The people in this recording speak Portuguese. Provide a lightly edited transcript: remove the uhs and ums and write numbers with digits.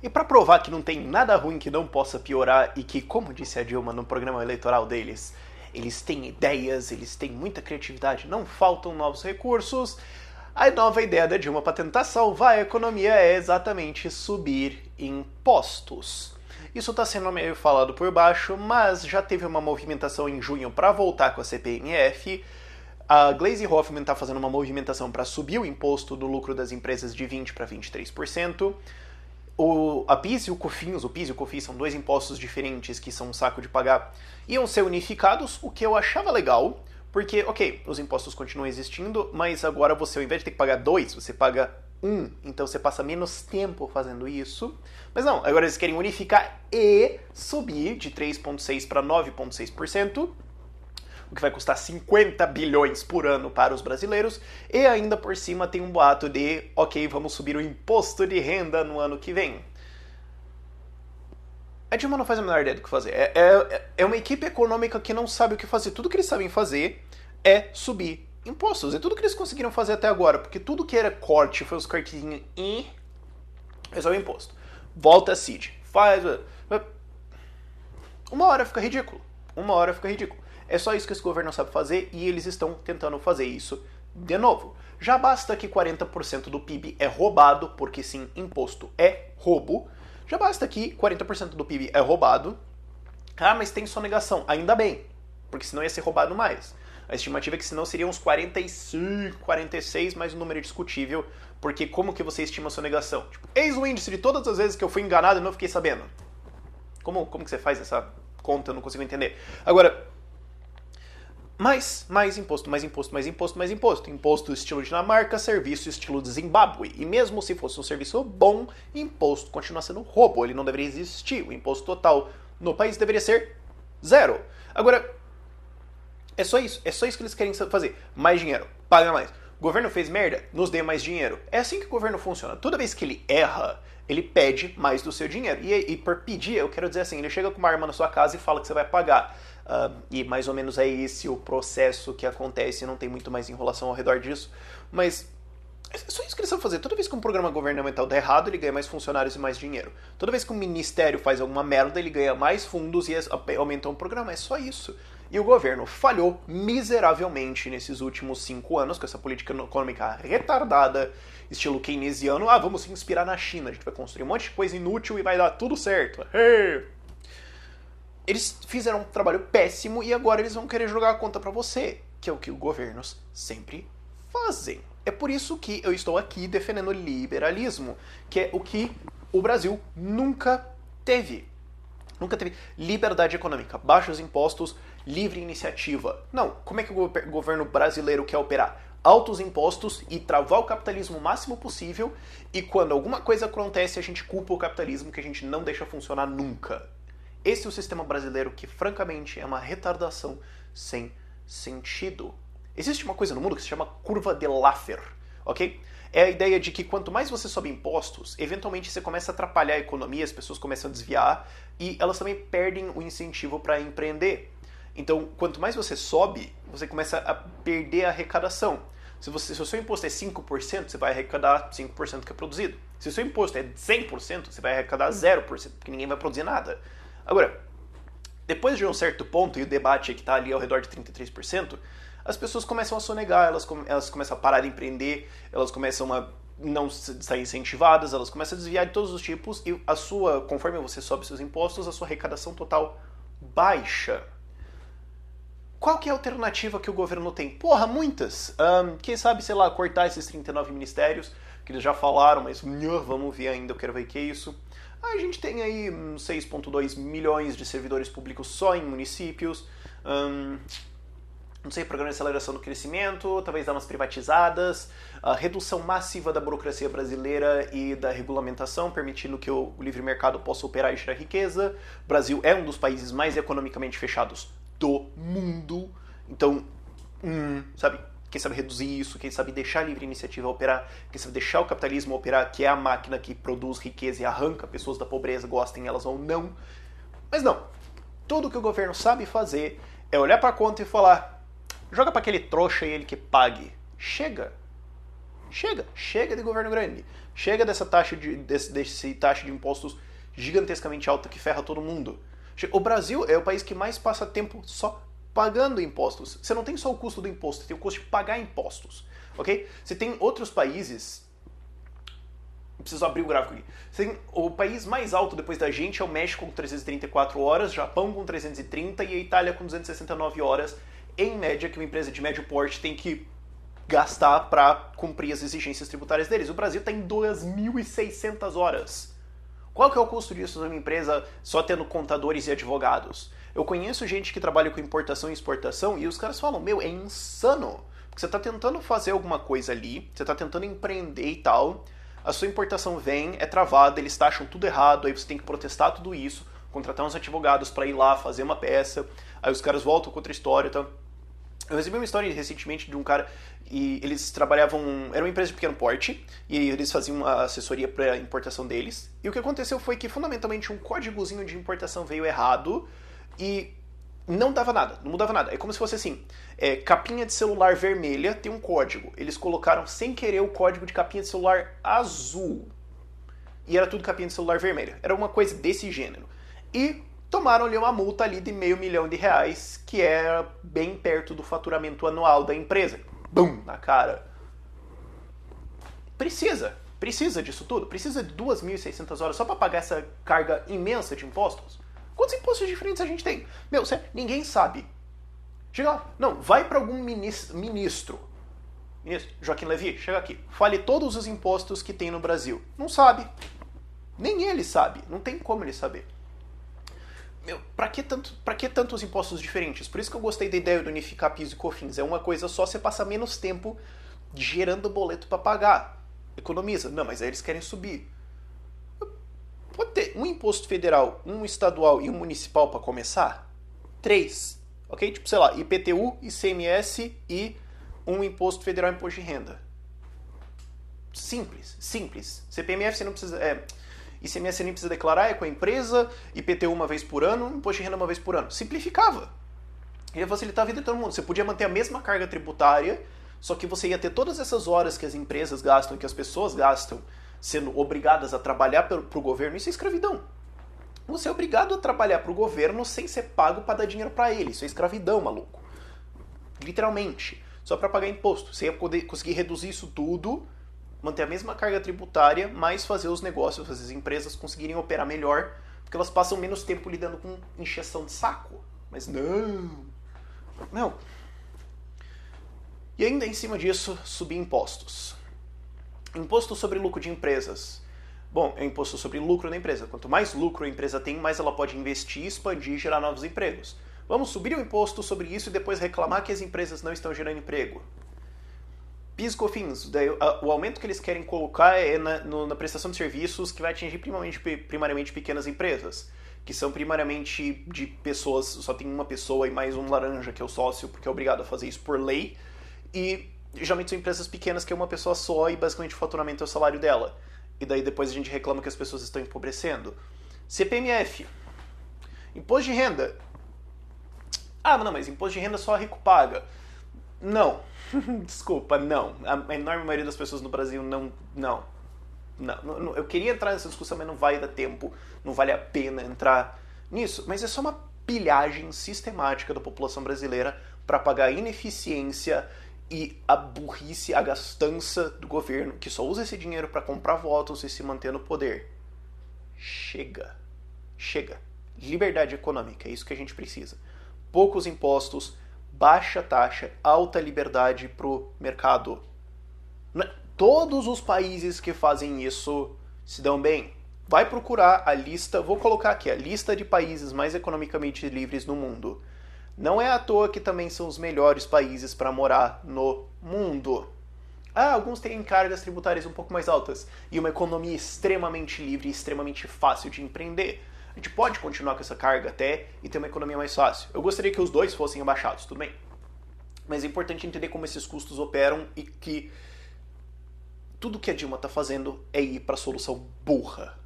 E para provar que não tem nada ruim que não possa piorar e que, como disse a Dilma no programa eleitoral deles, eles têm ideias, eles têm muita criatividade, não faltam novos recursos, a nova ideia da Dilma para tentar salvar a economia é exatamente subir impostos. Isso está sendo meio falado por baixo, mas já teve uma movimentação em junho para voltar com a CPMF. A Gleisi Hoffmann está fazendo uma movimentação para subir o imposto do lucro das empresas de 20% para 23%. A PIS e o COFINS, o PIS e o COFINS são dois impostos diferentes que são um saco de pagar, iam ser unificados, o que eu achava legal, porque, ok, os impostos continuam existindo, mas agora você, ao invés de ter que pagar dois, você paga um, então você passa menos tempo fazendo isso. Mas não, agora eles querem unificar e subir de 3,6% para 9,6%, o que vai custar 50 bilhões por ano para os brasileiros, e ainda por cima tem um boato de, ok, vamos subir o imposto de renda no ano que vem. A Dilma não faz a menor ideia do que fazer. É uma equipe econômica que não sabe o que fazer. Tudo que eles sabem fazer é subir impostos. É tudo que eles conseguiram fazer até agora, porque tudo que era corte foi os cortezinhos e resolve o imposto. Volta a CID. Faz... Uma hora fica ridículo. É só isso que esse governo sabe fazer e eles estão tentando fazer isso de novo. Já basta que 40% do PIB é roubado, porque sim, imposto é roubo. Já basta que 40% do PIB é roubado. Ah, mas tem sonegação. Ainda bem, porque senão ia ser roubado mais. A estimativa é que senão seriam uns 45, 46, mas um número discutível, porque como que você estima a sonegação? Tipo, eis o índice de todas as vezes que eu fui enganado e não fiquei sabendo. Como que você faz essa conta? Eu não consigo entender. Agora... mais imposto. Imposto estilo Dinamarca, serviço estilo Zimbábue. E mesmo se fosse um serviço bom, imposto continua sendo roubo. Ele não deveria existir. O imposto total no país deveria ser zero. Agora, é só isso que eles querem fazer. Mais dinheiro, paga mais. O governo fez merda, nos dê mais dinheiro. É assim que o governo funciona. Toda vez que ele erra, ele pede mais do seu dinheiro. E por pedir, eu quero dizer assim, ele chega com uma arma na sua casa e fala que você vai pagar. E mais ou menos é esse o processo que acontece, não tem muito mais enrolação ao redor disso. Mas é só isso que eles vão fazer. Toda vez que um programa governamental dá errado, ele ganha mais funcionários e mais dinheiro. Toda vez que um ministério faz alguma merda, ele ganha mais fundos e aumenta o programa. É só isso. E o governo falhou miseravelmente nesses últimos 5 anos com essa política econômica retardada, estilo keynesiano. Ah, vamos se inspirar na China, a gente vai construir um monte de coisa inútil e vai dar tudo certo. Hey! Eles fizeram um trabalho péssimo e agora eles vão querer jogar a conta pra você, que é o que os governos sempre fazem. É por isso que eu estou aqui defendendo o liberalismo, que é o que o Brasil nunca teve. Nunca teve liberdade econômica, baixos impostos, livre iniciativa. Não, como é que o governo brasileiro quer operar? Altos impostos e travar o capitalismo o máximo possível, e quando alguma coisa acontece, a gente culpa o capitalismo que a gente não deixa funcionar nunca. Esse é o sistema brasileiro que, francamente, é uma retardação sem sentido. Existe uma coisa no mundo que se chama curva de Laffer, ok? É a ideia de que quanto mais você sobe impostos, eventualmente você começa a atrapalhar a economia, as pessoas começam a desviar e elas também perdem o incentivo para empreender. Então, quanto mais você sobe, você começa a perder a arrecadação. Se o seu imposto é 5%, você vai arrecadar 5% que é produzido. Se o seu imposto é 100%, você vai arrecadar 0%, porque ninguém vai produzir nada. Agora, depois de um certo ponto, e o debate que está ali ao redor de 33%, as pessoas começam a sonegar, elas começam a parar de empreender, elas começam a não estar incentivadas, elas começam a desviar de todos os tipos, e conforme você sobe seus impostos, a sua arrecadação total baixa. Qual que é a alternativa que o governo tem? Porra, muitas! Quem sabe, sei lá, cortar esses 39 ministérios, que eles já falaram, mas vamos ver ainda, eu quero ver o que é isso. A gente tem aí 6,2 milhões de servidores públicos só em municípios. Não sei, programa de aceleração do crescimento, talvez dar umas privatizadas, a redução massiva da burocracia brasileira e da regulamentação, permitindo que o livre mercado possa operar e gerar riqueza. O Brasil é um dos países mais economicamente fechados do mundo. Então, sabe, quem sabe reduzir isso, quem sabe deixar a livre iniciativa operar, quem sabe deixar o capitalismo operar, que é a máquina que produz riqueza e arranca pessoas da pobreza, gostem elas ou não. Mas não, tudo que o governo sabe fazer é olhar pra conta e falar: joga pra aquele trouxa e ele que pague. Chega. Chega de governo grande. Chega dessa taxa desse taxa de impostos gigantescamente alta que ferra todo mundo. O Brasil é o país que mais passa tempo só pagando impostos. Você não tem só o custo do imposto, você tem o custo de pagar impostos, ok? Você tem outros países... Preciso abrir o gráfico aqui. Você tem o país mais alto depois da gente é o México com 334 horas, Japão com 330 e a Itália com 269 horas, em média, que uma empresa de médio porte tem que gastar para cumprir as exigências tributárias deles. O Brasil está em 2.600 horas. Qual que é o custo disso de uma empresa só tendo contadores e advogados? Eu conheço gente que trabalha com importação e exportação e os caras falam, meu, é insano. Porque você está tentando fazer alguma coisa ali, você está tentando empreender e tal, a sua importação vem, é travada, eles taxam tudo errado, aí você tem que protestar tudo isso, contratar uns advogados para ir lá fazer uma peça, aí os caras voltam com outra história, tá? Eu recebi uma história recentemente de um cara e eles trabalhavam, era uma empresa de pequeno porte e eles faziam uma assessoria para a importação deles. E o que aconteceu foi que fundamentalmente um códigozinho de importação veio errado e não dava nada, não mudava nada. É como se fosse assim, capinha de celular vermelha tem um código. Eles colocaram sem querer o código de capinha de celular azul. E era tudo capinha de celular vermelha. Era uma coisa desse gênero. E tomaram-lhe uma multa ali de R$500 mil, que era bem perto do faturamento anual da empresa. Bum! Na cara. Precisa disso tudo? Precisa de 2.600 horas só para pagar essa carga imensa de impostos? Quantos impostos diferentes a gente tem? Meu, ninguém sabe. Chega lá. Não, vai para algum ministro. Joaquim Levy, chega aqui. Fale todos os impostos que tem no Brasil. Não sabe. Nem ele sabe. Não tem como ele saber. Meu, pra que tantos impostos diferentes? Por isso que eu gostei da ideia de unificar PIS e COFINS. É uma coisa só, você passa menos tempo gerando boleto para pagar. Economiza. Não, mas aí eles querem subir. Pode ter um imposto federal, um estadual e um municipal para começar? 3. Ok? Tipo, sei lá, IPTU, ICMS e um imposto federal e imposto de renda. Simples. CPMF você não precisa... ICMS você nem precisa declarar, é com a empresa, IPTU uma vez por ano, imposto de renda uma vez por ano. Simplificava. Ia facilitar a vida de todo mundo. Você podia manter a mesma carga tributária, só que você ia ter todas essas horas que as empresas gastam, que as pessoas gastam, sendo obrigadas a trabalhar para o governo. Isso é escravidão. Você é obrigado a trabalhar para o governo sem ser pago para dar dinheiro para ele. Isso é escravidão, maluco. Literalmente. Só para pagar imposto. Você ia poder conseguir reduzir isso tudo, manter a mesma carga tributária, mas fazer os negócios, as empresas conseguirem operar melhor, porque elas passam menos tempo lidando com encheção de saco. Mas não. E ainda em cima disso, subir impostos. Imposto sobre lucro de empresas. Bom, é imposto sobre lucro da empresa. Quanto mais lucro a empresa tem, mais ela pode investir, expandir e gerar novos empregos. Vamos subir o imposto sobre isso e depois reclamar que as empresas não estão gerando emprego. PIS e COFINS, o aumento que eles querem colocar é na prestação de serviços que vai atingir primariamente pequenas empresas, que são primariamente de pessoas, só tem uma pessoa e mais um laranja que é o sócio, porque é obrigado a fazer isso por lei, e geralmente são empresas pequenas que é uma pessoa só e basicamente o faturamento é o salário dela. E daí depois a gente reclama que as pessoas estão empobrecendo. CPMF. Imposto de renda. Ah, não, mas imposto de renda só rico paga. Não. Desculpa, não. A enorme maioria das pessoas no Brasil não. Eu queria entrar nessa discussão, mas não vai dar tempo. Não vale a pena entrar nisso. Mas é só uma pilhagem sistemática da população brasileira para pagar a ineficiência e a burrice, a gastança do governo, que só usa esse dinheiro para comprar votos e se manter no poder. Chega. Liberdade econômica, é isso que a gente precisa. Poucos impostos, baixa taxa, alta liberdade pro mercado. Todos os países que fazem isso se dão bem. Vai procurar a lista, vou colocar aqui, a lista de países mais economicamente livres no mundo. Não é à toa que também são os melhores países para morar no mundo. Alguns têm cargas tributárias um pouco mais altas e uma economia extremamente livre e extremamente fácil de empreender. A gente pode continuar com essa carga até e ter uma economia mais fácil. Eu gostaria que os dois fossem abaixados, tudo bem. Mas é importante entender como esses custos operam e que tudo que a Dilma está fazendo é ir para a solução burra.